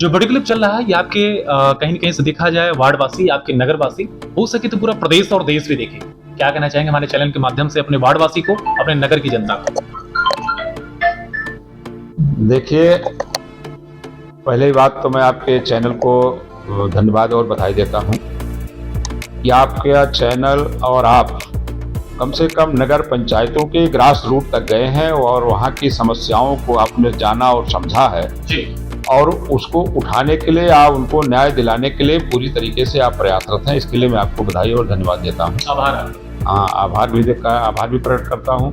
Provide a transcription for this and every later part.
जो video clip चल रहा है ये आपके कहीं न कहीं से देखा जाए वार्डवासी, आपके नगरवासी, हो सके तो पूरा प्रदेश और देश भी देखे। क्या कहना चाहेंगे हमारे चैनल के माध्यम से अपने वार्डवासी को, अपने नगर की जनता को? देखिए, पहली बात तो मैं आपके चैनल को धन्यवाद और बधाई देता हूं कि आपका चैनल और आप कम से कम नगर पंचायतों के ग्रास रूट तक गए हैं और वहां की समस्याओं को आपने जाना और समझा है जी। और उसको उठाने के लिए आप उनको न्याय दिलाने के लिए पूरी तरीके से आप प्रयासरत हैं। इसके लिए मैं आपको बधाई और धन्यवाद देता हूँ। आभार भी प्रकट करता हूँ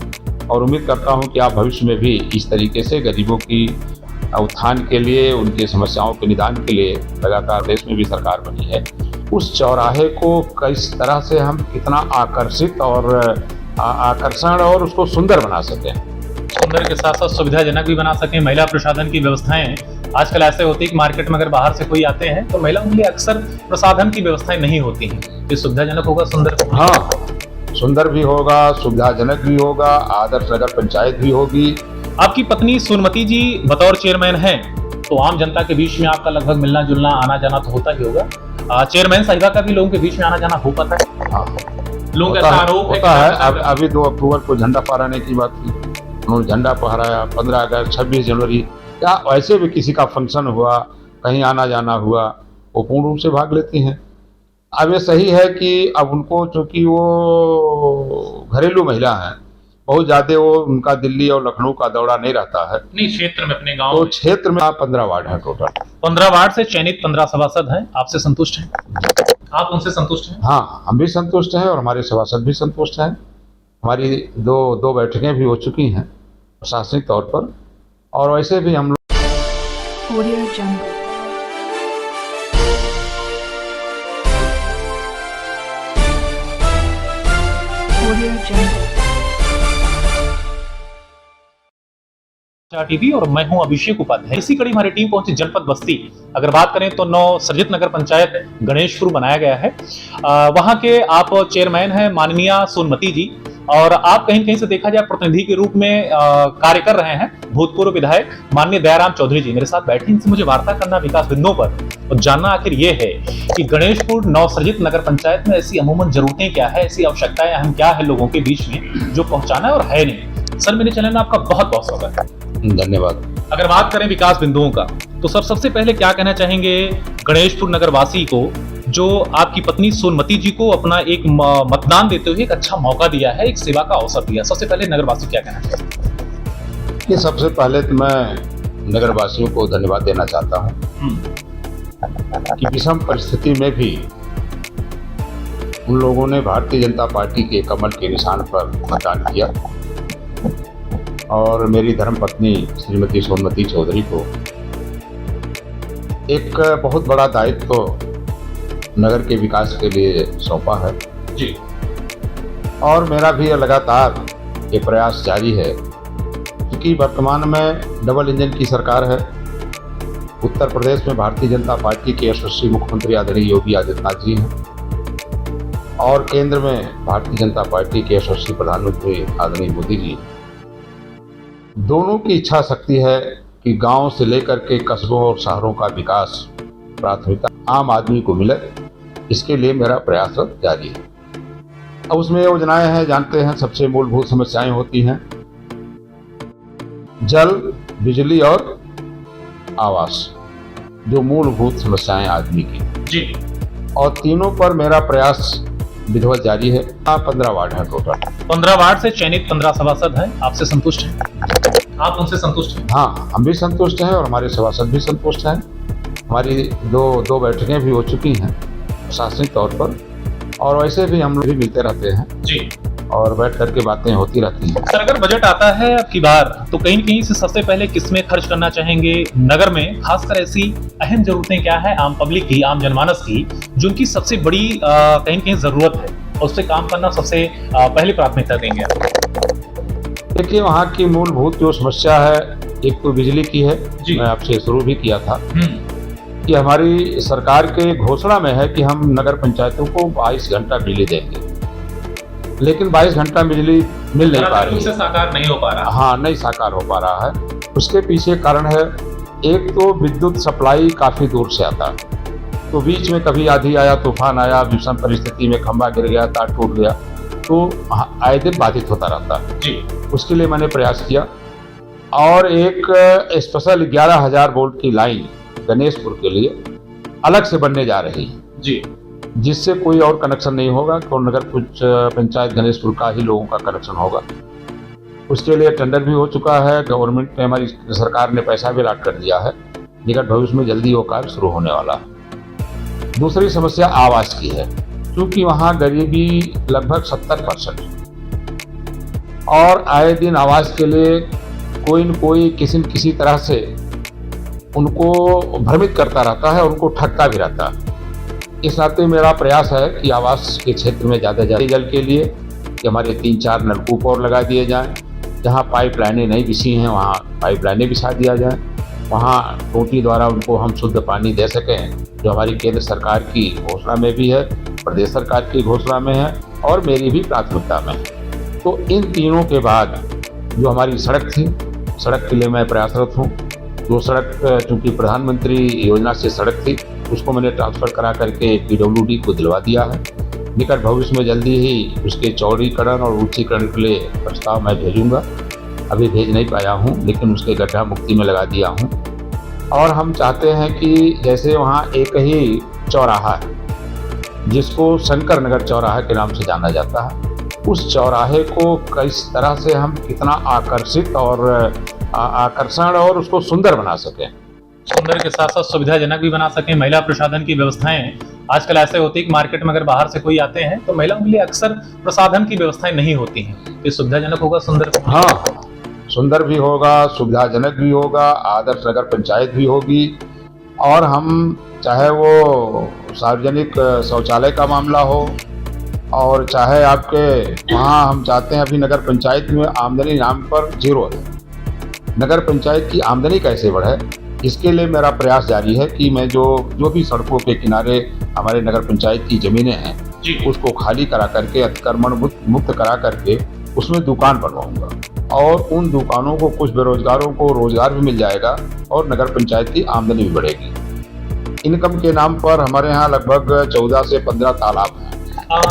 और उम्मीद करता हूँ कि आप भविष्य में भी इस तरीके से गरीबों की उत्थान के लिए, उनकी समस्याओं के निदान के लिए लगातार देश में भी सरकार बनी है। उस चौराहे को किस तरह से हम कितना आकर्षित और आकर्षण और उसको सुंदर बना सकें, सुंदर के साथ साथ सुविधाजनक भी बना सकें। महिला प्रसाधन की व्यवस्थाएं आजकल ऐसे होती है कि मार्केट में अगर बाहर से कोई आते हैं तो महिलाओं के लिए अक्सर प्रसाधन की व्यवस्थाएं नहीं होती हैं। ये सुविधाजनक होगा, सुंदर होगा। हाँ, सुंदर भी होगा, सुविधाजनक भी होगा, आदर्श नगर पंचायत भी होगी। आपकी पत्नी सोनमती जी बतौर चेयरमैन हैं, तो आम जनता के बीच में आपका लगभग मिलना जुलना, आना जाना तो होता ही होगा। चेयरमैन साहिबा का भी लोगों के बीच में आना जाना हो पाता है? हाँ, लोगों का आरोप होता है। अभी 2 अक्टूबर को झंडा फहराने की बात थी, उन्होंने झंडा फहराया। 15 अगस्त, 26 जनवरी या ऐसे भी किसी का फंक्शन हुआ, कहीं आना जाना हुआ, वो पूर्ण रूप से भाग लेती हैं। अब ये सही है कि अब उनको, चूंकि वो घरेलू महिला हैं, बहुत ज्यादा वो उनका दिल्ली और लखनऊ का दौरा नहीं रहता है। नहीं, क्षेत्र में, अपने गांव तो क्षेत्र में 15 वार्ड है टोटल। 15 वार्ड से चयनित 15 सभासद हैं। आपसे संतुष्ट हैं? आप उनसे संतुष्ट हैं? हाँ, हम भी संतुष्ट हैं और हमारे सभासद भी संतुष्ट हैं। हमारी दो बैठकें भी हो चुकी हैं प्रशासनिक तौर पर, और वैसे भी हम लोग टीवी और मैं हूं अभिषेक उपाध्याय। इसी कड़ी हमारी टीम पहुंची जनपद बस्ती। अगर बात करें तो नौ सर्जित नगर पंचायत गणेशपुर बनाया गया है। वहां के आप चेयरमैन हैं माननीय सोनमती जी, और आप कहीं कहीं से देखा जाए प्रतिनिधि के रूप में कार्य कर रहे हैं भूतपूर्व विधायक माननीय दयाराम चौधरी जी मेरे साथ बैठे। इनसे मुझे वार्ता करना विकास बिंदुओं पर और जानना आखिर ये है कि गणेशपुर नवसर्जित नगर पंचायत में ऐसी अमूमन जरूरतें क्या है, ऐसी आवश्यकताएं अहम क्या है लोगों के बीच में जो पहुंचाना है और है नहीं। सर, मेरे चैनल में आपका बहुत बहुत स्वागत है। धन्यवाद। अगर बात करें विकास बिंदुओं का, तो सर सबसे पहले क्या कहना चाहेंगे गणेशपुर नगरवासी को जो आपकी पत्नी सोनमती जी को अपना एक मतदान देते हुए एक अच्छा मौका दिया है, एक सेवा का अवसर दिया? सबसे पहले नगरवासी क्या कहना चाहेंगे? कि सबसे पहले तो मैं नगरवासियों को धन्यवाद देना चाहता हूं कि विषम परिस्थिति में भी उन लोगों ने भारतीय जनता पार्टी के कमल के निशान पर मतदान किया और मेरी धर्मपत्नी श्रीमती सोनमती चौधरी को एक बहुत बड़ा दायित्व नगर के विकास के लिए सौंपा है जी। और मेरा भी लगातार ये प्रयास जारी है, क्योंकि वर्तमान में डबल इंजन की सरकार है। उत्तर प्रदेश में भारतीय जनता पार्टी के यशस्वी मुख्यमंत्री आदरणीय योगी आदित्यनाथ जी हैं और केंद्र में भारतीय जनता पार्टी के यशस्वी प्रधानमंत्री आदरणीय मोदी जी। दोनों की इच्छा शक्ति है कि गांव से लेकर के कस्बों और शहरों का विकास प्राथमिकता आम आदमी को मिले। इसके लिए मेरा प्रयास जारी है। अब उसमें योजनाएं हैं, जानते हैं, सबसे मूलभूत समस्याएं होती हैं जल, बिजली और आवास, जो मूलभूत समस्याएं आदमी की जी। और तीनों पर मेरा प्रयास विधिवत जारी है। 15 वार्ड है टोटल। 15 वार्ड से चयनित 15 सभासद हैं। आपसे संतुष्ट हैं? आप उनसे संतुष्ट हैं? हाँ, हम भी संतुष्ट हैं और हमारे सभासद भी संतुष्ट हैं। हमारी दो बैठकें भी हो चुकी हैं प्रशासनिक तौर पर, और वैसे भी हम लोग भी मिलते रहते हैं जी, और बैठ करके बातें होती रहती हैं। सर, अगर बजट आता है अब की बार तो कहीं कहीं से सबसे पहले किसमें खर्च करना चाहेंगे नगर में? खासकर ऐसी अहम जरूरतें क्या है आम पब्लिक की, आम जनमानस की, जो उनकी सबसे बड़ी कहीं कहीं जरूरत है और उससे काम करना सबसे पहली प्राथमिकता देंगे? देखिए, वहाँ की मूलभूत जो समस्या है, एक तो बिजली की है। मैं आपसे शुरू भी किया था कि हमारी सरकार के घोषणा में है कि हम नगर पंचायतों को 22 घंटा बिजली देंगे, लेकिन 22 घंटा बिजली मिल नहीं पा रही है। साकार नहीं हो पा रहा। हाँ, नहीं साकार हो पा रहा है। उसके पीछे कारण है एक तो विद्युत सप्लाई काफ़ी दूर से आता है, तो बीच में कभी आंधी आया, तूफान आया, विषम परिस्थिति में खंभा गिर गया, तार टूट गया, तो आए दिन बाधित होता रहता है जी। उसके लिए मैंने प्रयास किया और एक स्पेशल 11,000 वोल्ट की लाइन गणेशपुर के लिए अलग से बनने जा रही है जी। जिससे कोई और कनेक्शन नहीं होगा, तो नगर पंचायत गणेशपुर का ही लोगों का कनेक्शन होगा। उसके लिए टेंडर भी हो चुका है, गवर्नमेंट ने, हमारी सरकार ने पैसा भी अलॉट कर दिया है। निकट भविष्य में जल्दी वो कार्य शुरू होने वाला है। दूसरी समस्या आवास की है, क्योंकि वहाँ गरीबी लगभग 70% और आए दिन आवास के लिए कोई न कोई किसी न किसी तरह से उनको भ्रमित करता रहता है, उनको ठगता भी रहता है। इस नाते मेरा प्रयास है कि आवास के क्षेत्र में ज़्यादा जल के लिए कि हमारे 3-4 नलकूप और लगा दिए जाएं। जहाँ पाइपलाइनें नहीं बिछी हैं वहाँ पाइपलाइनें बिछा दिया जाए, वहाँ टोटी द्वारा उनको हम शुद्ध पानी दे सकें, जो हमारी केंद्र सरकार की घोषणा में भी है, प्रदेश सरकार की घोषणा में है और मेरी भी प्राथमिकता में है। तो इन तीनों के बाद जो हमारी सड़क थी, सड़क के लिए मैं प्रयासरत हूँ। जो सड़क चूँकि प्रधानमंत्री योजना से सड़क थी उसको मैंने ट्रांसफ़र करा करके PWD को दिलवा दिया है। निकट भविष्य में जल्दी ही उसके चौड़ीकरण और ऊंचीकरण के लिए प्रस्ताव मैं भेजूंगा। अभी भेज नहीं पाया हूं, लेकिन उसके गड्ढा मुक्ति में लगा दिया हूं। और हम चाहते हैं कि जैसे वहां एक ही चौराहा है जिसको शंकर नगर चौराहा के नाम से जाना जाता है, उस चौराहे को किस तरह से हम कितना आकर्षित और आकर्षण और उसको सुंदर बना सकें, सुंदर के साथ साथ सुविधाजनक भी बना सकें। महिला प्रसाधन की व्यवस्थाएं आजकल ऐसे होती है कि मार्केट में अगर बाहर से कोई आते हैं तो महिलाओं के लिए अक्सर प्रसाधन की व्यवस्थाएं नहीं होती हैं। ये सुविधाजनक होगा, सुंदर। हाँ, सुंदर भी होगा, सुविधाजनक भी होगा, आदर्श नगर पंचायत भी होगी। और हम चाहे वो सार्वजनिक शौचालय का मामला हो और चाहे आपके वहाँ, हम चाहते हैं अभी नगर पंचायत में आमदनी नाम पर जीरो है। नगर पंचायत की आमदनी कैसे बढ़े, इसके लिए मेरा प्रयास जारी है कि मैं जो भी सड़कों के किनारे हमारे नगर पंचायत की ज़मीनें हैं उसको खाली करा करके, अतिक्रमण मुक्त करा करके उसमें दुकान बनवाऊंगा और उन दुकानों को कुछ बेरोजगारों को रोजगार भी मिल जाएगा और नगर पंचायत की आमदनी भी बढ़ेगी। इनकम के नाम पर हमारे यहाँ लगभग 14 से 15 तालाब हैं।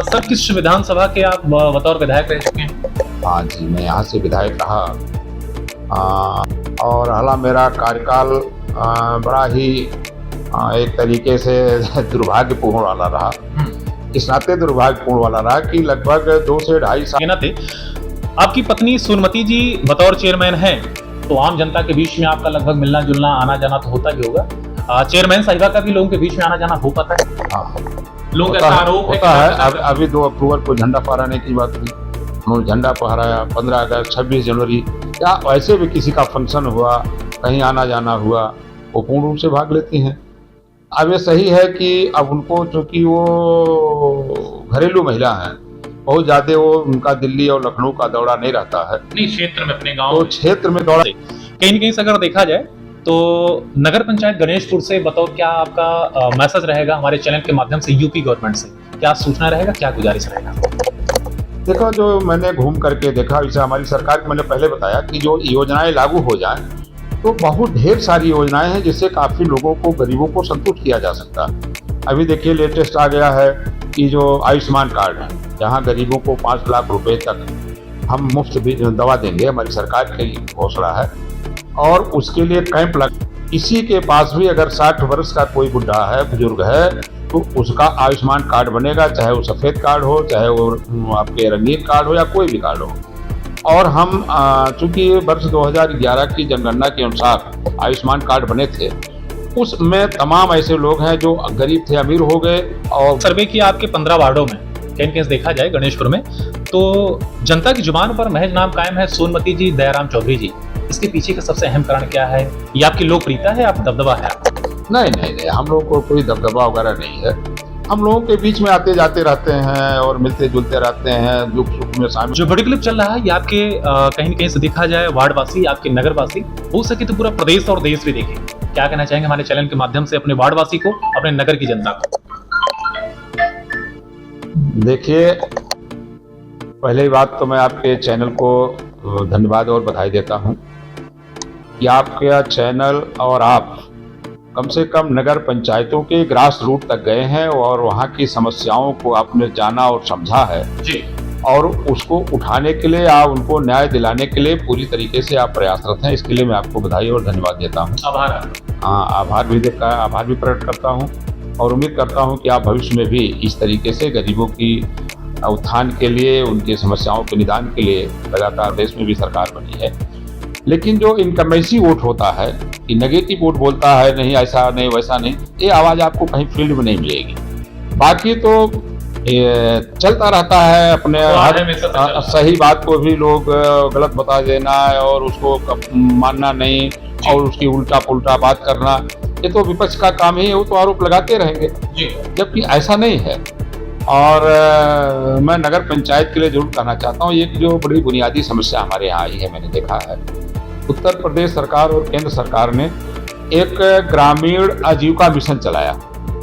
सर, किस विधानसभा के आप बतौर विधायक रह चुके हैं? हाँ जी, मैं यहाँ से विधायक रहा और हालांकि मेरा कार्यकाल बड़ा ही एक तरीके से दुर्भाग्यपूर्ण वाला रहा। इस नाते दुर्भाग्यपूर्ण वाला रहा कि लगभग 2 से 2.5 साल थे। आपकी पत्नी सोनमती जी बतौर चेयरमैन हैं, तो आम जनता के बीच में आपका लगभग मिलना जुलना, आना जाना तो होता ही होगा। चेयरमैन साहिबा का भी लोगों के बीच में आना जाना हो पाता है? हाँ, लोग ऐसा आरोप होता है। अभी 2 अक्टूबर को झंडा फहराने की बात थी, उन्होंने झंडा फहराया। 15 अगस्त, 26 जनवरी या वैसे भी किसी का फंक्शन हुआ, कहीं आना जाना हुआ, वो पूर्ण रूप से भाग लेती हैं। अब ये सही है कि अब उनको, चूँकि वो घरेलू महिला हैं, बहुत ज़्यादा वो उनका दिल्ली और लखनऊ का दौरा नहीं रहता है। नहीं, क्षेत्र में, अपने गाँव, तो क्षेत्र में दौरा कहीं न कहीं से अगर देखा जाए तो नगर पंचायत गणेशपुर से बतौर क्या आपका मैसेज रहेगा हमारे चैनल के माध्यम से यूपी गवर्नमेंट से? क्या सूचना रहेगा, क्या गुजारिश रहेगा? देखो, जो मैंने घूम करके देखा, इसे हमारी सरकार को मैंने पहले बताया कि जो योजनाएं लागू हो जाएं तो बहुत ढेर सारी योजनाएं हैं जिससे काफ़ी लोगों को, गरीबों को संतुष्ट किया जा सकता है। अभी देखिए लेटेस्ट आ गया है कि जो आयुष्मान कार्ड है, जहां गरीबों को 5 लाख रुपए तक हम मुफ्त दवा देंगे, हमारी सरकार की घोषणा है। और उसके लिए कैंप लग, किसी के पास भी अगर 60 वर्ष का कोई बुढ़ा है, बुजुर्ग है, तो उसका आयुष्मान कार्ड बनेगा, चाहे वो सफ़ेद कार्ड हो, चाहे वो आपके रंगीन कार्ड हो या कोई भी कार्ड हो। और हम चूँकि वर्ष 2011 की जनगणना के अनुसार आयुष्मान कार्ड बने थे, उसमें तमाम ऐसे लोग हैं जो गरीब थे, अमीर हो गए। और सर्वे किया आपके 15 वार्डों में, कहीं देखा जाए गणेशपुर में, तो जनता की जुबान पर महज नाम कायम है सोनमती जी, दयाराम चौधरी जी। इसके पीछे का सबसे अहम कारण क्या है? ये आपकी लोकप्रियता है, आप दबदबा है? नहीं, हम लोगों को कोई दबदबा वगैरह नहीं है। हम लोगों के बीच में आते जाते रहते हैं और मिलते जुलते रहते हैं, दुख सुख में शामिल। जो वीडियो क्लिप चल रहा है ये आपके कहीं न कहीं से देखा जाए वार्डवासी, आपके नगरवासी, हो सके तो पूरा प्रदेश और देश भी देखें। क्या कहना चाहेंगे हमारे चैनल के माध्यम से अपने वार्डवासी को, अपने नगर की जनता को? देखिए, पहली बात तो मैं आपके चैनल को धन्यवाद और बधाई देता हूं कि आपका चैनल और आप कम से कम नगर पंचायतों के ग्रास रूट तक गए हैं और वहाँ की समस्याओं को आपने जाना और समझा है जी। और उसको उठाने के लिए आप उनको न्याय दिलाने के लिए पूरी तरीके से आप प्रयासरत हैं। इसके लिए मैं आपको बधाई और धन्यवाद देता हूँ। आभार भी प्रकट करता हूँ और उम्मीद करता हूँ कि आप भविष्य में भी इस तरीके से गरीबों की उत्थान के लिए, उनकी समस्याओं के निदान के लिए लगातार देश में भी सरकार बनी है। लेकिन जो इनकमेंसी वोट होता है कि नेगेटिव वोट बोलता है, नहीं ऐसा नहीं वैसा नहीं, ये आवाज़ आपको कहीं फील्ड में नहीं मिलेगी। बाकी तो ये चलता रहता है अपने हर सही बात को भी लोग गलत बता देना और उसको मानना नहीं और उसकी उल्टा पुल्टा बात करना, ये तो विपक्ष का काम ही है, वो तो आरोप लगाते रहेंगे, जबकि ऐसा नहीं है। और मैं नगर पंचायत के लिए जरूर कहना चाहता हूँ, एक जो बड़ी बुनियादी समस्या हमारे यहाँ आई है, मैंने देखा है उत्तर प्रदेश सरकार और केंद्र सरकार ने एक ग्रामीण आजीविका मिशन चलाया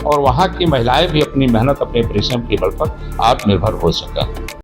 और वहाँ की महिलाएं भी अपनी मेहनत, अपने परिश्रम के बल पर आत्मनिर्भर हो सकें।